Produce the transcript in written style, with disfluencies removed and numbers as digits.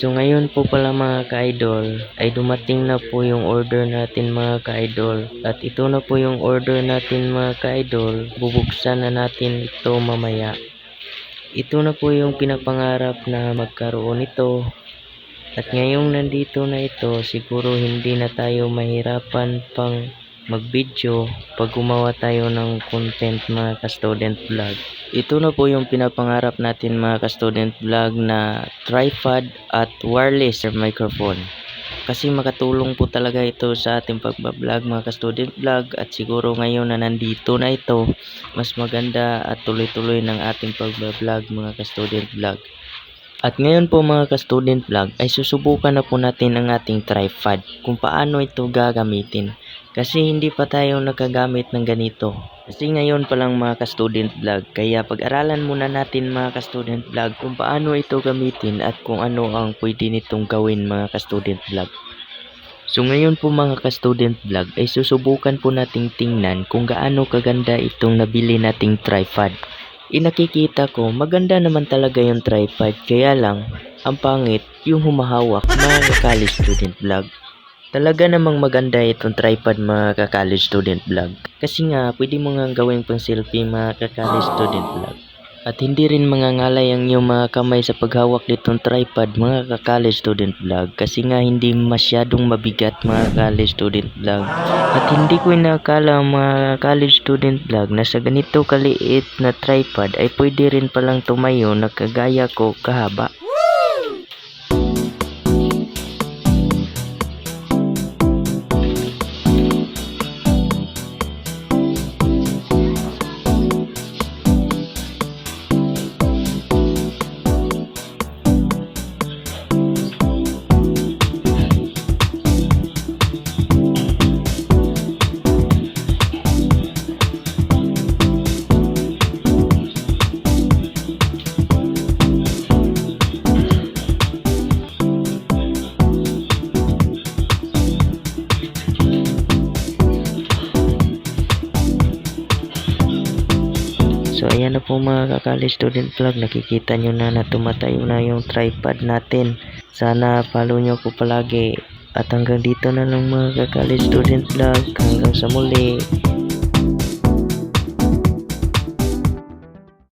So ngayon po pala mga ka-idol ay dumating na po yung order natin mga ka-idol. At ito na po yung order natin mga ka-idol. Bubuksan na natin ito mamaya. Ito na po yung pinapangarap na magkaroon ito. At ngayong nandito na ito, siguro hindi na tayo mahirapan pang mag-video pag gumawa tayo ng content mga ka-student vlog. Ito na po yung pinapangarap natin mga ka-student vlog na tripod at wireless microphone. Kasi makatulong po talaga ito sa ating pagbablog mga ka-student vlog, at siguro ngayon na nandito na ito, mas maganda at tuloy-tuloy ng ating pagbablog mga ka-student vlog. At ngayon po mga ka-student vlog ay susubukan na po natin ang ating tripod kung paano ito gagamitin. Kasi hindi pa tayo nakagamit ng ganito. Kasi ngayon pa lang mga ka-student vlog, kaya pag-aralan muna natin mga ka-student vlog kung paano ito gamitin at kung ano ang pwede nitong gawin mga ka-student vlog. So ngayon po mga ka-student vlog ay susubukan po nating tingnan kung gaano kaganda itong nabili nating tripod. Nakikita ko maganda naman talaga yung tripod, kaya lang ang pangit yung humahawak mga ka-college student vlog. Talaga namang maganda itong tripod mga ka-college student vlog. Kasi nga pwede mo nga gawing pang selfie mga ka-college student vlog. At hindi rin mangangalay ang iyong mga kamay sa paghawak nitong tripod mga ka-college student vlog. Kasi nga hindi masyadong mabigat mga college student vlog. At hindi ko inakala mga college student vlog na sa ganito kaliit na tripod ay pwede rin palang tumayo na kagaya ko kahaba. So ayan na po mga ka-college student vlog, nakikita nyo na tumatayo na yung tripod natin. Sana follow nyo ko palagi. At hanggang dito na lang mga ka-college student vlog. Hanggang sa muli.